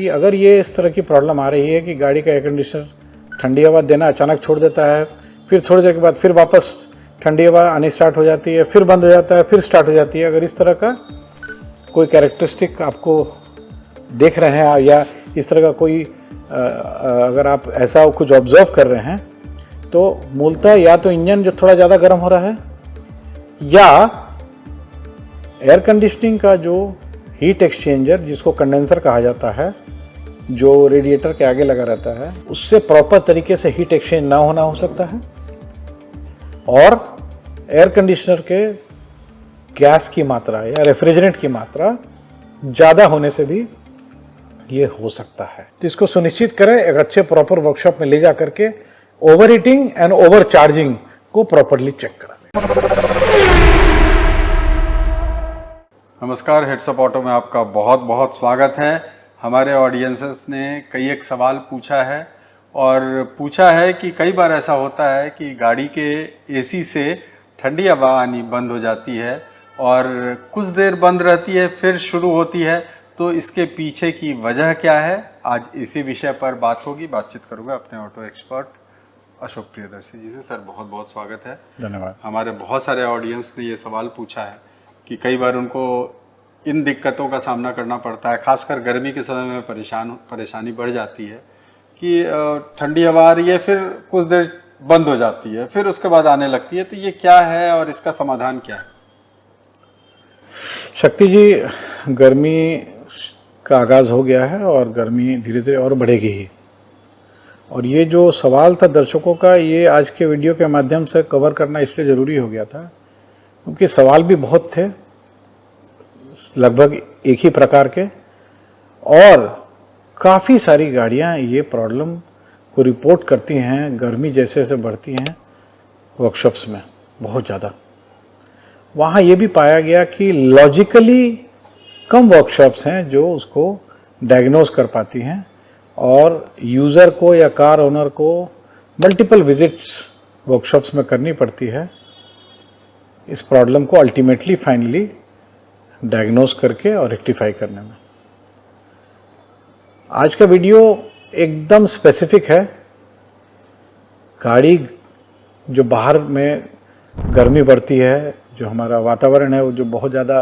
कि अगर ये इस तरह की प्रॉब्लम आ रही है कि गाड़ी का एयर कंडीशनर ठंडी हवा देना अचानक छोड़ देता है, फिर थोड़ी देर के बाद फिर वापस ठंडी हवा आनी स्टार्ट हो जाती है, फिर बंद हो जाता है, फिर स्टार्ट हो जाती है, अगर इस तरह का कोई कैरेक्टरिस्टिक आपको देख रहे हैं या इस तरह का कोई अगर आप ऐसा कुछ ऑब्जर्व कर रहे हैं, तो मूलतः या तो इंजन जो थोड़ा ज़्यादा गर्म हो रहा है या एयर कंडीशनिंग का जो हीट एक्सचेंजर जिसको कंडेंसर कहा जाता है, जो रेडिएटर के आगे लगा रहता है, उससे प्रॉपर तरीके से हीट एक्सचेंज ना होना हो सकता है, और एयर कंडीशनर के गैस की मात्रा या रेफ्रिजरेंट की मात्रा ज़्यादा होने से भी ये हो सकता है। तो इसको सुनिश्चित करें, एक अच्छे प्रॉपर वर्कशॉप में ले जा करके over heating and over charging को प्रॉपरली चेक करें। नमस्कार, हेड्सअप ऑटो में आपका बहुत बहुत स्वागत है। हमारे ऑडियंसेस ने कई एक सवाल पूछा है और पूछा है कि कई बार ऐसा होता है कि गाड़ी के एसी से ठंडी हवा आनी बंद हो जाती है और कुछ देर बंद रहती है, फिर शुरू होती है। तो इसके पीछे की वजह क्या है, आज इसी विषय पर बातचीत करूँगा अपने ऑटो एक्सपर्ट अशोक प्रियदर्शी जी से। सर, बहुत बहुत स्वागत है। धन्यवाद। हमारे बहुत सारे ऑडियंस ने ये सवाल पूछा है कि कई बार उनको इन दिक्कतों का सामना करना पड़ता है, खासकर गर्मी के समय में परेशानी बढ़ जाती है कि ठंडी हवा आ रही है, फिर कुछ देर बंद हो जाती है, फिर उसके बाद आने लगती है। तो ये क्या है और इसका समाधान क्या है? शक्ति जी, गर्मी का आगाज़ हो गया है और गर्मी धीरे धीरे और बढ़ेगी ही। और ये जो सवाल था दर्शकों का, ये आज के वीडियो के माध्यम से कवर करना इसलिए ज़रूरी हो गया था क्योंकि सवाल भी बहुत थे, लगभग एक ही प्रकार के, और काफ़ी सारी गाड़ियां ये प्रॉब्लम को रिपोर्ट करती हैं। गर्मी जैसे जैसे बढ़ती हैं वर्कशॉप्स में बहुत ज़्यादा, वहाँ ये भी पाया गया कि लॉजिकली कम वर्कशॉप्स हैं जो उसको डायग्नोज कर पाती हैं, और यूज़र को या कार ओनर को मल्टीपल विजिट्स वर्कशॉप्स में करनी पड़ती है इस प्रॉब्लम को अल्टीमेटली फाइनली डायग्नोज करके और रेक्टिफाई करने में। आज का वीडियो एकदम स्पेसिफिक है। गाड़ी जो बाहर में गर्मी बढ़ती है, जो हमारा वातावरण है वो जो बहुत ज़्यादा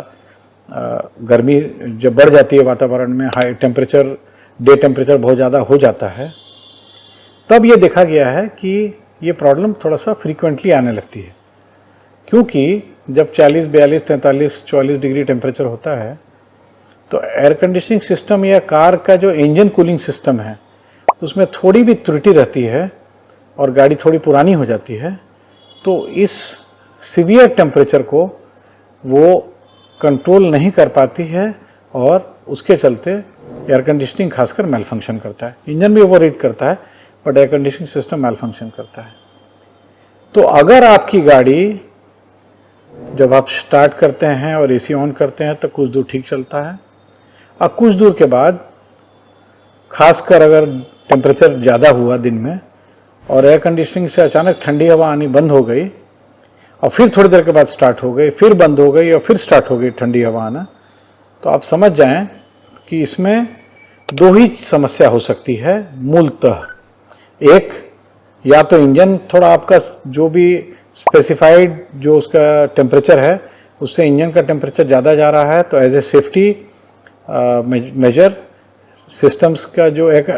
गर्मी जब बढ़ जाती है वातावरण में, हाई टेम्परेचर, डे टेम्परेचर बहुत ज़्यादा हो जाता है, तब ये देखा गया है कि ये प्रॉब्लम थोड़ा सा फ्रीक्वेंटली आने लगती है। क्योंकि जब 40, 42, 43, 44 डिग्री टेम्परेचर होता है तो एयर कंडीशनिंग सिस्टम या कार का जो इंजन कूलिंग सिस्टम है उसमें थोड़ी भी त्रुटि रहती है और गाड़ी थोड़ी पुरानी हो जाती है, तो इस सीवियर टेम्परेचर को वो कंट्रोल नहीं कर पाती है और उसके चलते एयर कंडीशनिंग खासकर मेल फंक्शन करता है। इंजन भी ओवरहीट करता है but air conditioning system malfunction करता है। तो अगर आपकी गाड़ी जब आप स्टार्ट करते हैं और एसी ऑन करते हैं तो कुछ दूर ठीक चलता है, और कुछ दूर के बाद खासकर अगर टेम्परेचर ज़्यादा हुआ दिन में और एयर कंडीशनिंग से अचानक ठंडी हवा आनी बंद हो गई और फिर थोड़ी देर के बाद स्टार्ट हो गई, फिर बंद हो गई और फिर स्टार्ट हो गई ठंडी हवा आना, तो आप समझ जाएं कि इसमें दो ही समस्या हो सकती है मूलतः। एक, या तो इंजन थोड़ा आपका जो भी स्पेसिफाइड जो उसका टेम्परेचर है उससे इंजन का टेम्परेचर ज़्यादा जा रहा है, तो as a safety measure systems का जो एक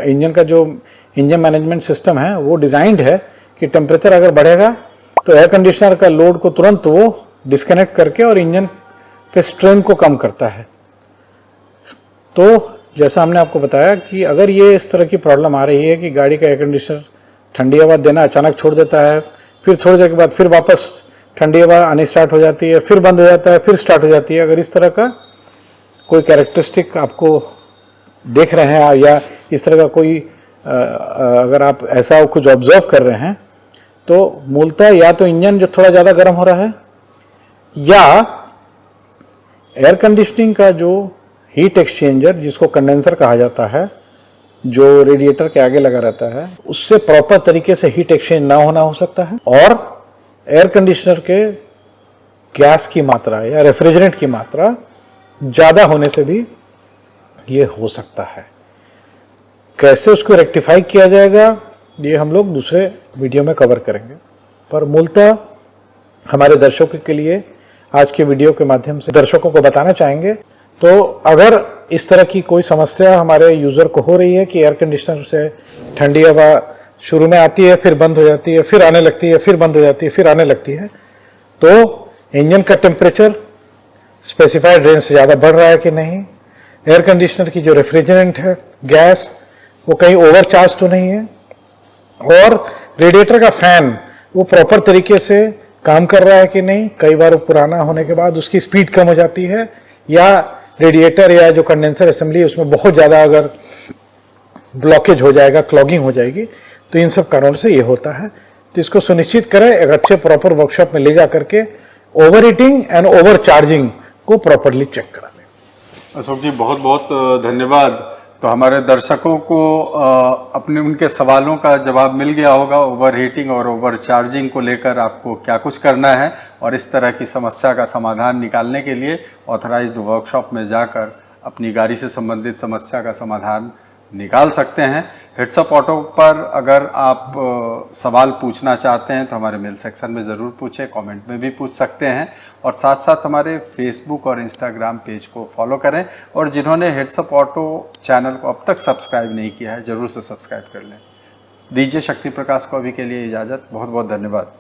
इंजन मैनेजमेंट सिस्टम है वो डिज़ाइंड है कि टेम्परेचर अगर बढ़ेगा तो एयर कंडीशनर का लोड को तुरंत वो डिस्कनेक्ट करके और इंजन पे स्ट्रेन को कम करता है। तो जैसा हमने आपको बताया कि अगर ये इस तरह की प्रॉब्लम आ रही है कि गाड़ी का एयर कंडीशनर ठंडी हवा देना अचानक छोड़ देता है, फिर थोड़ी देर के बाद फिर वापस ठंडी हवा आनी स्टार्ट हो जाती है, फिर बंद हो जाता है, फिर स्टार्ट हो जाती है, अगर इस तरह का कोई कैरेक्टरिस्टिक आपको देख रहे हैं या इस तरह का कोई अगर आप ऐसा कुछ ऑब्जर्व कर रहे हैं, तो मूलतः या तो इंजन जो थोड़ा ज़्यादा गर्म हो रहा है या एयर कंडीशनिंग का जो हीट एक्सचेंजर जिसको कंडेंसर कहा जाता है, जो रेडिएटर के आगे लगा रहता है, उससे प्रॉपर तरीके से हीट एक्सचेंज ना होना हो सकता है, और एयर कंडीशनर के गैस की मात्रा या रेफ्रिजरेंट की मात्रा ज़्यादा होने से भी ये हो सकता है। कैसे उसको रेक्टिफाई किया जाएगा ये हम लोग दूसरे वीडियो में कवर करेंगे। पर मूलतः हमारे दर्शकों के लिए आज के वीडियो के माध्यम से दर्शकों को बताना चाहेंगे, तो अगर इस तरह की कोई समस्या हमारे यूजर को हो रही है कि एयर कंडीशनर से ठंडी हवा शुरू में आती है, फिर बंद हो जाती है, फिर आने लगती है, फिर बंद हो जाती है, फिर आने लगती है, तो इंजन का टेम्परेचर स्पेसिफाइड रेंज से ज़्यादा बढ़ रहा है कि नहीं, एयर कंडीशनर की जो रेफ्रिजरेंट है गैस वो कहीं ओवर चार्ज तो नहीं है, और रेडिएटर का फैन वो प्रॉपर तरीके से काम कर रहा है कि नहीं। कई बार वो पुराना होने के बाद उसकी स्पीड कम हो जाती है, या रेडिएटर या जो कंडेंसर असेंबली है उसमें बहुत ज़्यादा अगर ब्लॉकेज हो जाएगा, क्लॉगिंग हो जाएगी, तो इन सब कारणों से ये होता है। तो इसको सुनिश्चित करें एक अच्छे प्रॉपर वर्कशॉप में ले जा करके over heating and over charging को प्रॉपरली चेक करा लें। अशोक जी बहुत बहुत धन्यवाद। तो हमारे दर्शकों को अपने उनके सवालों का जवाब मिल गया होगा, ओवर हीटिंग और ओवर चार्जिंग को लेकर आपको क्या कुछ करना है, और इस तरह की समस्या का समाधान निकालने के लिए ऑथराइज्ड वर्कशॉप में जाकर अपनी गाड़ी से संबंधित समस्या का समाधान निकाल सकते हैं। हेड्सअप ऑटो पर अगर आप सवाल पूछना चाहते हैं तो हमारे मेल सेक्शन में ज़रूर पूछें, कमेंट में भी पूछ सकते हैं, और साथ साथ हमारे फेसबुक और इंस्टाग्राम पेज को फॉलो करें, और जिन्होंने हेड्सअप ऑटो चैनल को अब तक सब्सक्राइब नहीं किया है ज़रूर से सब्सक्राइब कर लें। दीजिए शक्ति प्रकाश को अभी के लिए इजाज़त। बहुत बहुत धन्यवाद।